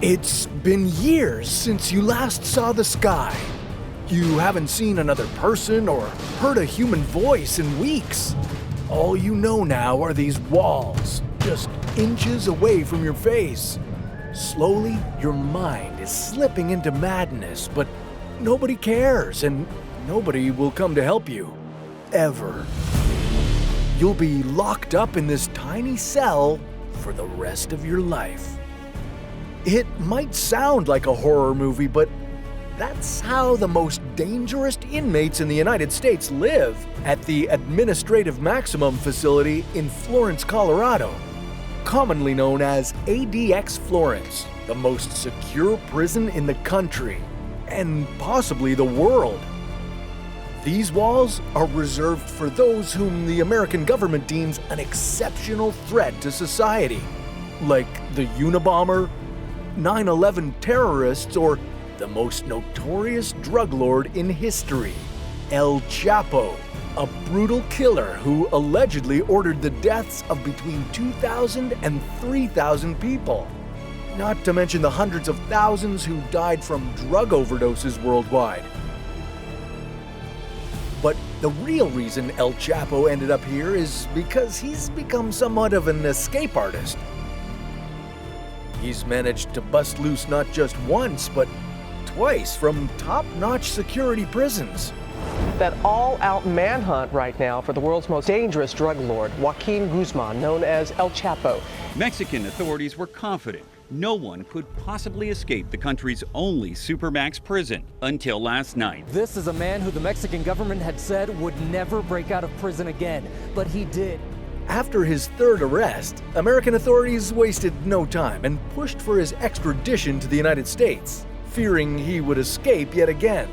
It's been years since you last saw the sky. You haven't seen another person or heard a human voice in weeks. All you know now are these walls, just inches away from your face. Slowly, your mind is slipping into madness, but nobody cares and nobody will come to help you. Ever. You'll be locked up in this tiny cell for the rest of your life. It might sound like a horror movie, but that's how the most dangerous inmates in the United States live at the Administrative Maximum Facility in Florence, Colorado, commonly known as ADX Florence, the most secure prison in the country, and possibly the world. These walls are reserved for those whom the American government deems an exceptional threat to society, like the Unabomber, 9/11 terrorists, or the most notorious drug lord in history, El Chapo, a brutal killer who allegedly ordered the deaths of between 2,000 and 3,000 people. Not to mention the hundreds of thousands who died from drug overdoses worldwide. But the real reason El Chapo ended up here is because he's become somewhat of an escape artist. He's managed to bust loose not just once, but twice from top-notch security prisons. That all-out manhunt right now for the world's most dangerous drug lord, Joaquin Guzman, known as El Chapo. Mexican authorities were confident no one could possibly escape the country's only supermax prison until last night. This is a man who the Mexican government had said would never break out of prison again, but he did. After his third arrest, American authorities wasted no time and pushed for his extradition to the United States, fearing he would escape yet again.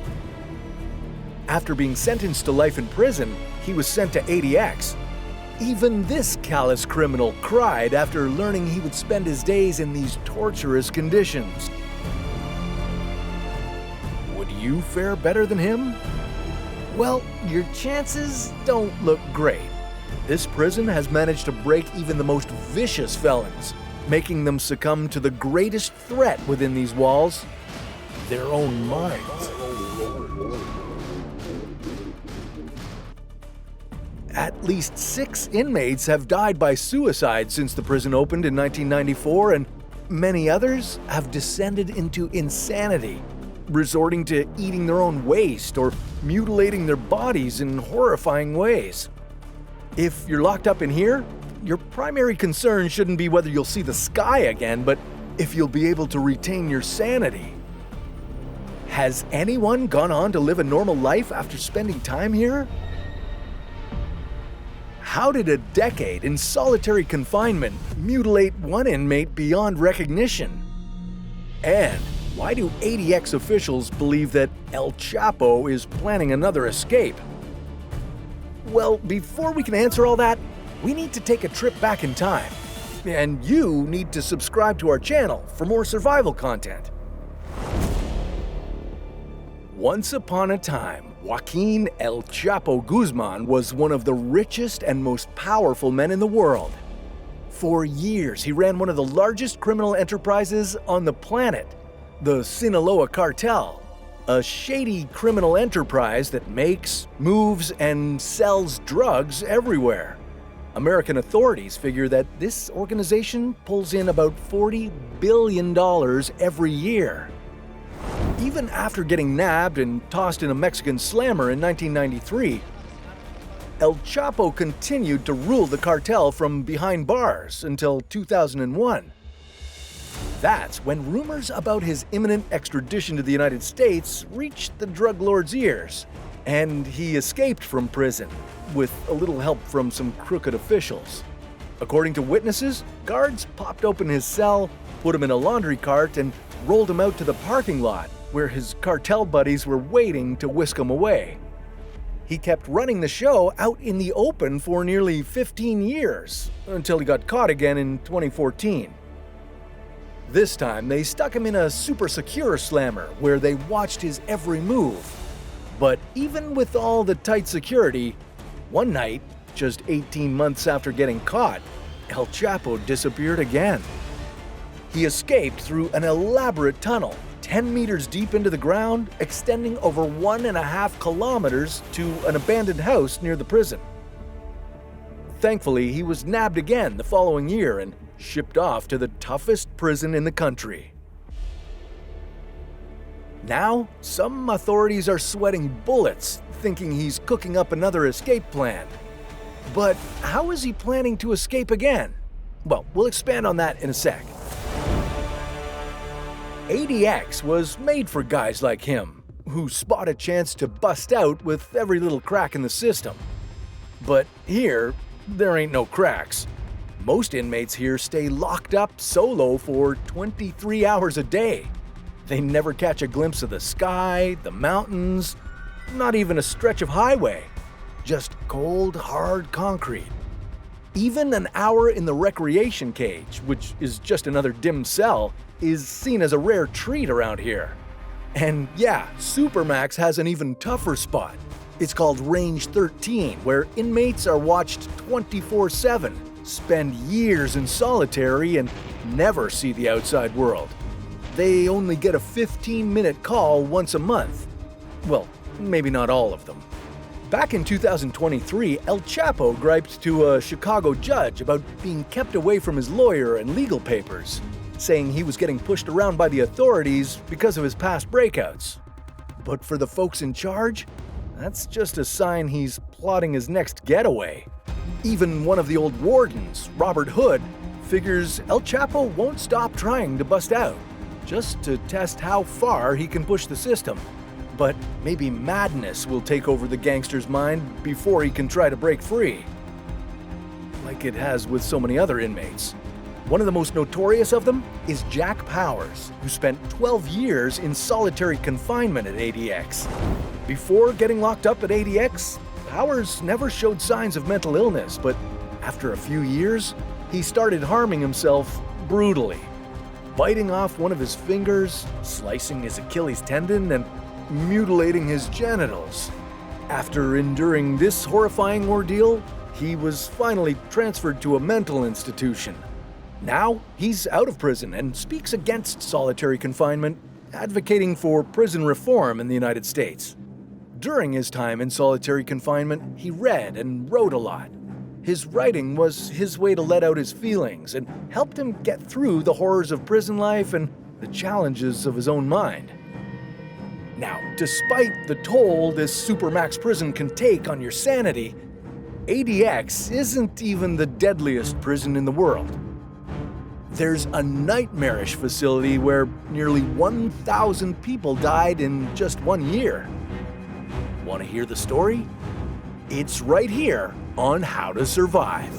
After being sentenced to life in prison, he was sent to ADX. Even this callous criminal cried after learning he would spend his days in these torturous conditions. Would you fare better than him? Well, your chances don't look great. This prison has managed to break even the most vicious felons, making them succumb to the greatest threat within these walls, their own minds. At least 6 inmates have died by suicide since the prison opened in 1994, and many others have descended into insanity, resorting to eating their own waste or mutilating their bodies in horrifying ways. If you're locked up in here, your primary concern shouldn't be whether you'll see the sky again, but if you'll be able to retain your sanity. Has anyone gone on to live a normal life after spending time here? How did a decade in solitary confinement mutilate one inmate beyond recognition? And why do ADX officials believe that El Chapo is planning another escape? Well, before we can answer all that, we need to take a trip back in time. And you need to subscribe to our channel for more survival content. Once upon a time, Joaquin El Chapo Guzman was one of the richest and most powerful men in the world. For years, he ran one of the largest criminal enterprises on the planet, the Sinaloa cartel, a shady criminal enterprise that makes, moves, and sells drugs everywhere. American authorities figure that this organization pulls in about $40 billion every year. Even after getting nabbed and tossed in a Mexican slammer in 1993, El Chapo continued to rule the cartel from behind bars until 2001. That's when rumors about his imminent extradition to the United States reached the drug lord's ears, and he escaped from prison, with a little help from some crooked officials. According to witnesses, guards popped open his cell, put him in a laundry cart, and rolled him out to the parking lot, where his cartel buddies were waiting to whisk him away. He kept running the show out in the open for nearly 15 years, until he got caught again in 2014. This time, they stuck him in a super secure slammer, where they watched his every move. But even with all the tight security, one night, just 18 months after getting caught, El Chapo disappeared again. He escaped through an elaborate tunnel, 10 meters deep into the ground, extending over 1.5 kilometers to an abandoned house near the prison. Thankfully, he was nabbed again the following year and shipped off to the toughest prison in the country. Now, some authorities are sweating bullets, thinking he's cooking up another escape plan. But how is he planning to escape again? Well, we'll expand on that in a sec. ADX was made for guys like him, who spot a chance to bust out with every little crack in the system. But here, there ain't no cracks. Most inmates here stay locked up solo for 23 hours a day. They never catch a glimpse of the sky, the mountains, not even a stretch of highway. Just cold, hard concrete. Even an hour in the recreation cage, which is just another dim cell, is seen as a rare treat around here. And yeah, Supermax has an even tougher spot. It's called Range 13, where inmates are watched 24/7, spend years in solitary, and never see the outside world. They only get a 15-minute call once a month. Well, maybe not all of them. Back in 2023, El Chapo griped to a Chicago judge about being kept away from his lawyer and legal papers, saying he was getting pushed around by the authorities because of his past breakouts. But for the folks in charge, that's just a sign he's plotting his next getaway. Even one of the old wardens, Robert Hood, figures El Chapo won't stop trying to bust out, just to test how far he can push the system. But maybe madness will take over the gangster's mind before he can try to break free. Like it has with so many other inmates. One of the most notorious of them is Jack Powers, who spent 12 years in solitary confinement at ADX. Before getting locked up at ADX, Powers never showed signs of mental illness, but after a few years, he started harming himself brutally. Biting off one of his fingers, slicing his Achilles tendon, and mutilating his genitals. After enduring this horrifying ordeal, he was finally transferred to a mental institution. Now, he's out of prison and speaks against solitary confinement, advocating for prison reform in the United States. During his time in solitary confinement, he read and wrote a lot. His writing was his way to let out his feelings and helped him get through the horrors of prison life and the challenges of his own mind. Now, despite the toll this Supermax prison can take on your sanity, ADX isn't even the deadliest prison in the world. There's a nightmarish facility where nearly 1,000 people died in just 1 year. Want to hear the story? It's right here on How to Survive.